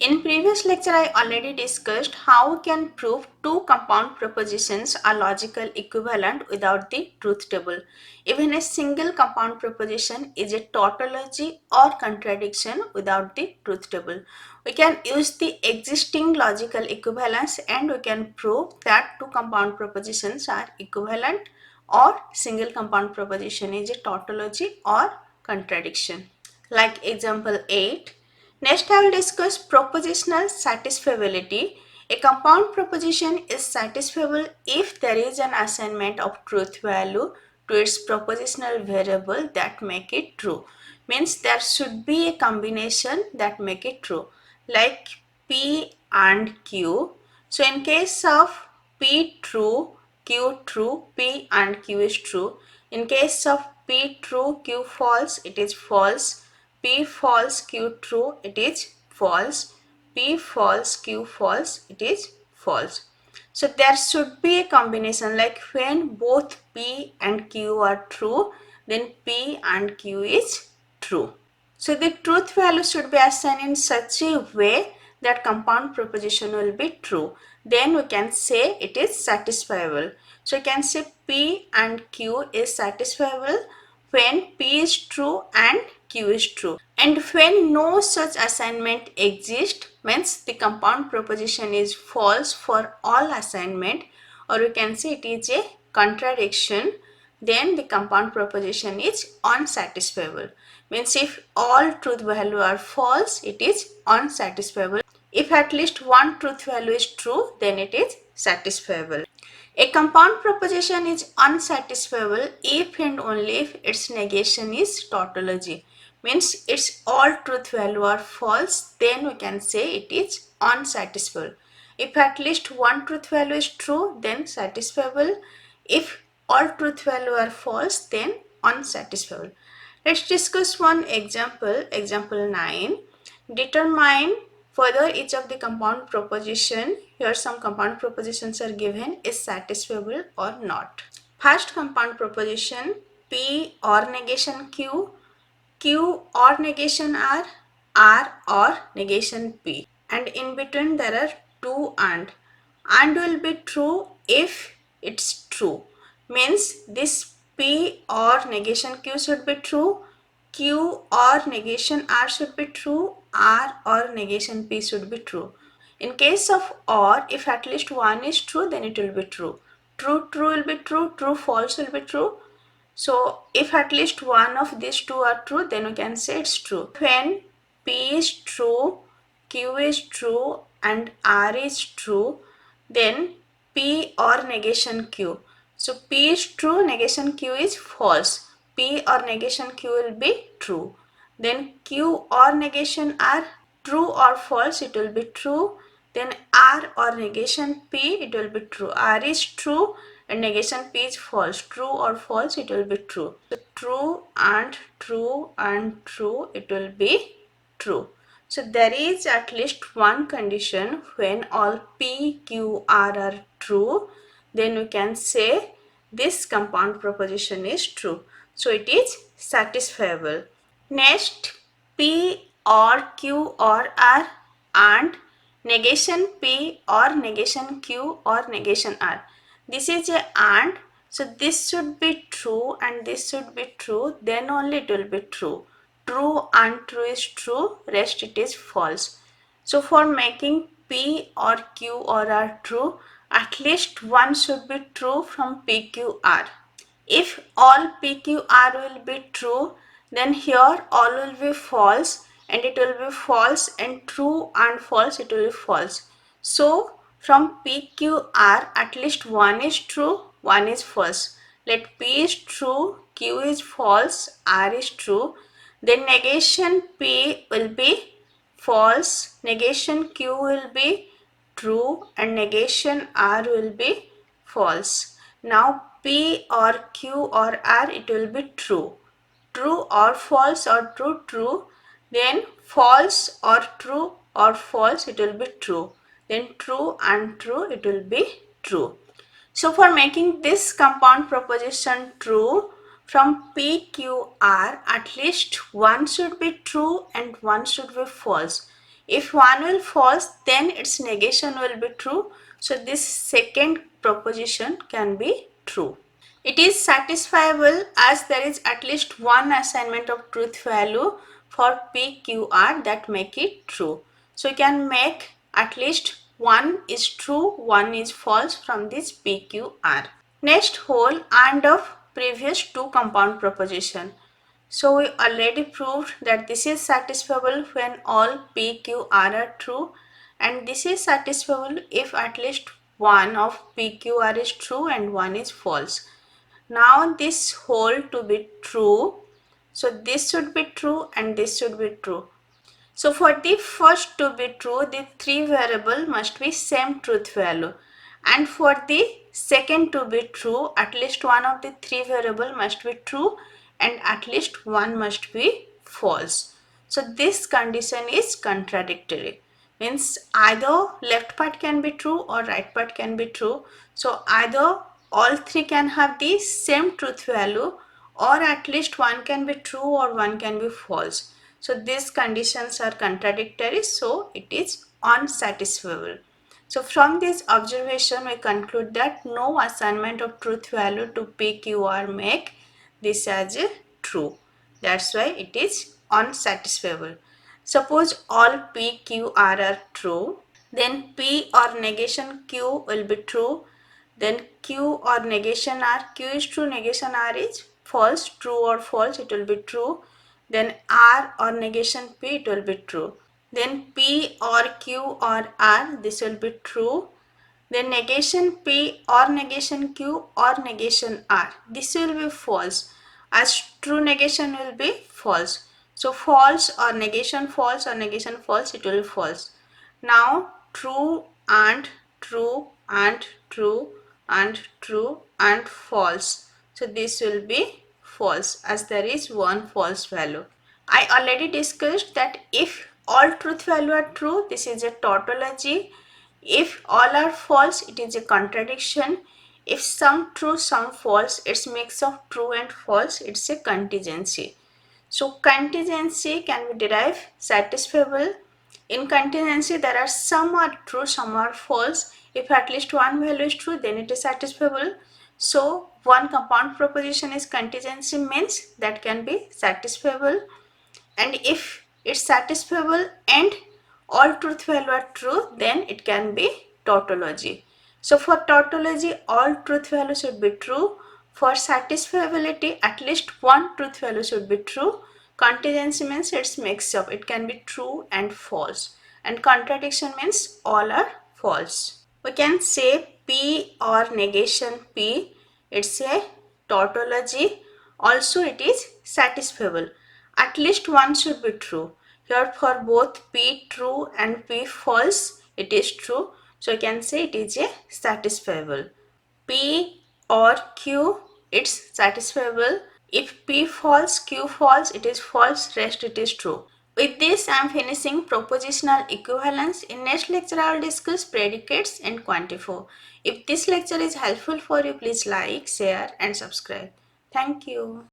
In previous lecture, I already discussed how we can prove two compound propositions are logical equivalent without the truth table. Even a single compound proposition is a tautology or contradiction without the truth table. We can use the existing logical equivalence and we can prove that two compound propositions are equivalent or single compound proposition is a tautology or contradiction. Like example 8. Next, I will discuss propositional satisfiability. A compound proposition is satisfiable if there is an assignment of truth value to its propositional variable that make it true. Means there should be a combination that make it true, like P and Q. So in case of P true, Q true, P and Q is true. In case of P true, Q false, it is false. P false, Q true, it is false. P false, Q false, it is false. So there should be a combination, like when both P and Q are true, then P and Q is true. So the truth value should be assigned in such a way that compound proposition will be true. Then we can say it is satisfiable. So you can say P and Q is satisfiable when P is true and Q is true. And when no such assignment exists, means the compound proposition is false for all assignment, or you can say it is a contradiction, then the compound proposition is unsatisfiable. Means if all truth value are false, it is unsatisfiable. If at least one truth value is true, then it is satisfiable. A compound proposition is unsatisfiable if and only if its negation is tautology. Means its all truth value are false, then we can say it is unsatisfiable. If at least one truth value is true, then satisfiable. If all truth value are false, then unsatisfiable. Let's discuss one example. Example 9. Determine further each of the compound proposition. Here some compound propositions are given is satisfiable or not. First compound proposition, P or negation Q, Q or negation R or negation P. And in between there are two and will be true if it's true. Means this P or negation Q should be true, Q or negation R should be true, R or negation P should be true. In case of OR, if at least one is true, then it will be true. True, true will be true, true, false will be true. So if at least one of these two are true, then we can say it's true. When P is true, Q is true and R is true, then P or negation Q. So P is true, negation Q is false. P or negation Q will be true. Then Q or negation R, true or false, it will be true. Then R or negation P, it will be true. R is true and negation P is false. True or false, it will be true. So true and true and true, it will be true. So there is at least one condition when all P, Q, R are true, then we can say this compound proposition is true. So it is satisfiable. Next, P or Q or R and negation P or negation Q or negation R. This is a and, so this should be true and this should be true, then only it will be true. True and true is true, rest it is false. So for making P or Q or R true, at least one should be true from PQR. If all PQR will be true, then here all will be false and it will be false, and true and false it will be false. So from PQR at least one is true, one is false. Let P is true, Q is false, R is true. Then negation P will be false, negation Q will be true and negation R will be false. Now P or Q or R, it will be true. True or false or true, true. Then false or true or false, it will be true. Then true and true, it will be true. So for making this compound proposition true, from PQR at least one should be true and one should be false. If one will false, then its negation will be true. So this second proposition can be true. It is satisfiable as there is at least one assignment of truth value for PQR that make it true. So you can make at least one is true, one is false from this PQR. Next, whole and of previous two compound proposition. So we already proved that this is satisfiable when all PQR are true, and this is satisfiable if at least one of PQR is true and one is false. Now this whole to be true, so this should be true and this should be true. So for the first to be true, the three variable must be same truth value, and for the second to be true, at least one of the three variable must be true and at least one must be false. So this condition is contradictory, means either left part can be true or right part can be true. So either all three can have the same truth value, or at least one can be true or one can be false. So these conditions are contradictory, so it is unsatisfiable. So from this observation, we conclude that no assignment of truth value to PQR make this as a true. That's why it is unsatisfiable. Suppose all PQR are true, then P or negation Q will be true, then Q or negation R, Q is true, negation R is false, true or false, it will be true, then R or negation P, it will be true, then P or Q or R, this will be true, then negation P or negation Q or negation R, this will be false, as true negation will be false. So false or negation false or negation false, it will be false. Now true and true and true and true and false. So this will be false as there is one false value. I already discussed that if all truth value are true, this is a tautology. If all are false, it is a contradiction. If some true, some false, it's mix of true and false, it's a contingency. So contingency can be derived satisfiable. In contingency, there are some are true, some are false. If at least one value is true, then it is satisfiable. So one compound proposition is contingency, means that can be satisfiable. And if it's satisfiable and all truth value are true, then it can be tautology. So for tautology, all truth value should be true. For satisfiability, at least one truth value should be true. Contingency means it's mix up, it can be true and false, and contradiction means all are false. We can say P or negation P, it's a tautology. Also it is satisfiable. At least one should be true. Here for both P true and P false, it is true. So you can say it is a satisfiable. P or Q, it's satisfiable. If P false, Q false, it is false, rest it is true. With this, I am finishing propositional equivalence. In next lecture, I will discuss predicates and quantifier. If this lecture is helpful for you, please like, share and subscribe. Thank you.